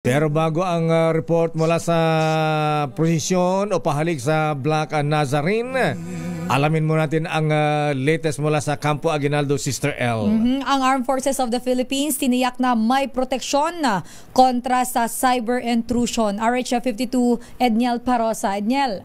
Pero bago ang report mula sa posisyon o pahalik sa Black Nazarene, alamin mo natin ang latest mula sa Campo Aguinaldo, Sister L. Ang Armed Forces of the Philippines tiniyak na may proteksyon na kontra sa cyber intrusion. RH52 Edniel Parosa. Edniel.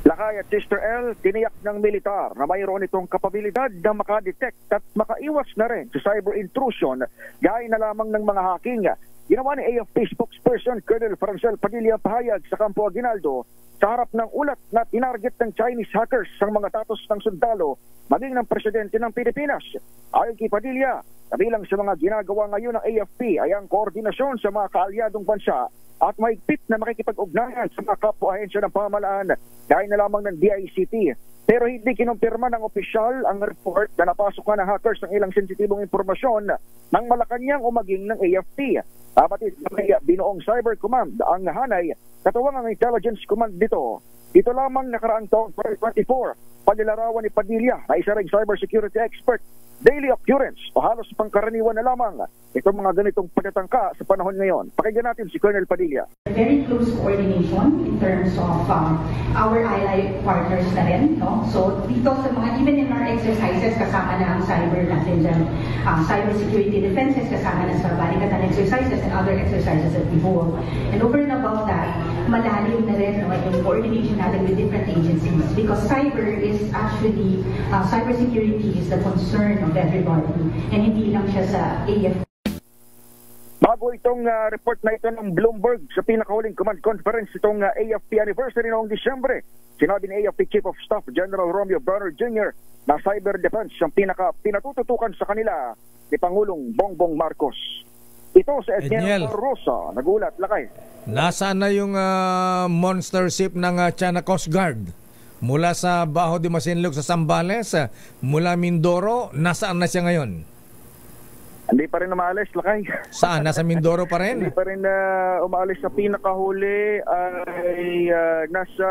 Lakay at Sister L, tiniyak ng militar na mayroon itong kapabilidad na makadetect at makaiwas na rin sa cyber intrusion gaya na lamang ng mga hacking. Ginawa ni AFP spokesperson Colonel Francel Padilla pahayag sa Campo Aguinaldo sa harap ng ulat na tinarget ng Chinese hackers ang mga datos ng sundalo maging ng presidente ng Pilipinas. Ayon kay Padilla, kabilang sa mga ginagawa ngayon ng AFP ay ang koordinasyon sa mga kaalyadong bansa at mahigpit na makikipag-ugnayan sa mga kapwa-ahensya ng pamahalaan gaya na lamang ng DICT. Pero hindi kinumpirma ng opisyal ang report na napasok ng hackers ng ilang sensitibong impormasyon ng Malacanang o maging ng AFP. Kapatid na may binuong Cyber Command ang hanay, katuwang ang Intelligence Command dito. Ito lamang nakaraang taong 2024, paglalarawan ni Padilla na isa ring cybersecurity expert, daily occurrence o halos pangkaraniwan na lamang itong mga ganitong pagtatangka sa panahon ngayon. Pakinggan natin si Colonel Padilla. Very close coordination in terms of our ally partners na rin. No? So dito sa mga, even in our exercises, kasama na ang cyber natin dyan. Cyber security defenses, kasama na sa balikatan exercises and other exercises that we hold. And over and above that, malalim na rin yung coordination natin with different agencies. Because cyber is actually, cyber security is the concern of everybody. And hindi lang siya sa AFP. Bago itong report na ito ng Bloomberg sa pinakahuling command conference itong AFP anniversary noong Disyembre, sinabi ni AFP Chief of Staff General Romeo Bernard Jr. na cyber defense ang pinatututukan sa kanila ni Pangulong Bongbong Marcos. Ito sa Edniel Rosa, nagulat, Lakay. Nasaan na yung monster ship ng China Coast Guard? Mula sa Bajo de Masinloc sa Zambales, mula Mindoro, nasaan na siya ngayon? Hindi pa rin umaalis, Lakay. Saan? Nasa Mindoro pa rin? Hindi pa rin umaalis. Sa pinakahuli ay nasa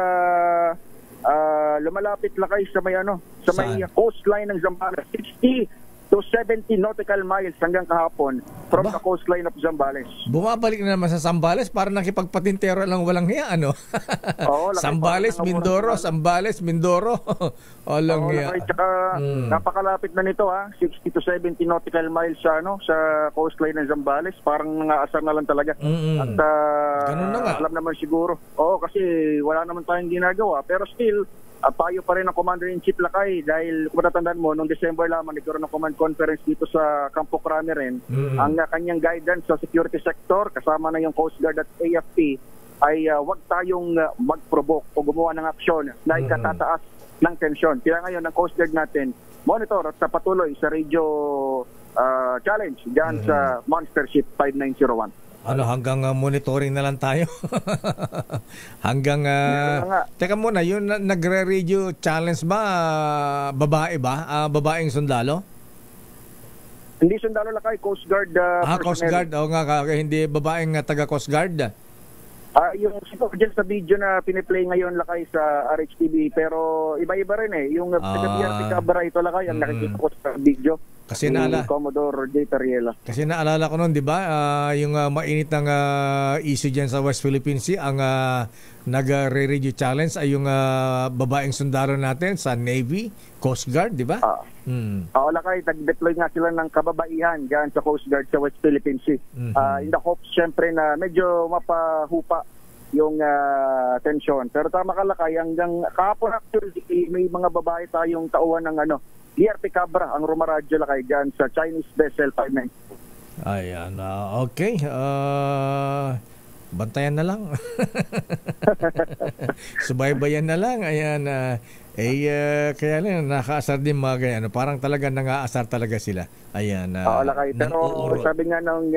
lumalapit, Lakay, sa may sa may coastline ng Zambales. 60 to 70 nautical miles hanggang kahapon from the coastline of Zambales. Bumabalik na naman sa Zambales para nakipagpatintero lang walang hiya, ano? Oo, Zambales, Mindoro, Zambales, Mindoro. Walang hiya. Tsaka napakalapit na nito, 60 to 70 nautical miles sa sa coastline ng Zambales. Parang nangaasar na lang talaga. At ganun na nga. Alam naman siguro. Oo, kasi wala naman tayong ginagawa. Pero still, payo pa rin ang Commander-in-Chief, Lakay, dahil kung matatandaan mo, noong December lamang nagkaroon ng command conference dito sa Campo Crame rin, ang kanyang guidance sa security sector, kasama na yung Coast Guard at AFP, ay wag tayong mag-provoke o gumawa ng aksyon na ikatataas ng tensyon. Kaya ngayon, ang Coast Guard natin, monitor at patuloy sa radio challenge dyan sa Monster Ship 5901. Hanggang monitoring na lang tayo. Hanggang teka muna, yung nagre-radio challenge ba babae ba? Babaeng sundalo? Hindi sundalo, Lakay, Coast Guard Coast Guard. O nga, hindi babaeng taga Coast Guard. Yung dyan sa video na piniplay ngayon, Lakay, sa RHTV, pero iba-iba rin yung taga-PRP Cabra ito, Lakay, ang nakikita ko sa video. Kasi Commodore J. Tariela. Kasi naalala ko noon, di ba, yung mainit ng issue dyan sa West Philippine Sea, ang nag-re-radio challenge ay yung babaeng sundalo natin sa Navy, Coast Guard, di ba? Oo, Lakay, nag-deploy nga sila ng kababaihan dyan sa Coast Guard sa West Philippine Sea. In the hopes, syempre, na medyo mapahupa yung tensyon. Pero tama ka, Lakay, hanggang kahapon actually, may mga babae tayong tauhan ng PRP Cabra ang rumaradyo, Lakay, dyan sa Chinese vessel 59. Ayan, okay. Bantayan na lang. Subaybayan na lang. Ayan, kaya lang nakaasar din mga ganyan. Parang talaga nangaasar talaga sila. Ayan. Oo, Lakay. Pero sabi nga nung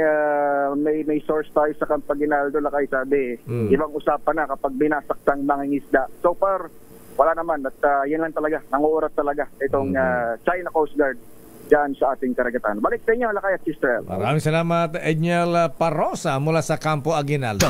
may source tayo sa Campo Aguinaldo, Lakay, sabi, ibang usapan na kapag binasaktang mangingisda. So far, wala naman. At yan lang talaga. Nanguurat talaga itong China Coast Guard dyan sa ating karagatan. Balik sa inyo, Lakay at Sister. Maraming salamat, Edniel Parosa mula sa Campo Aguinaldo.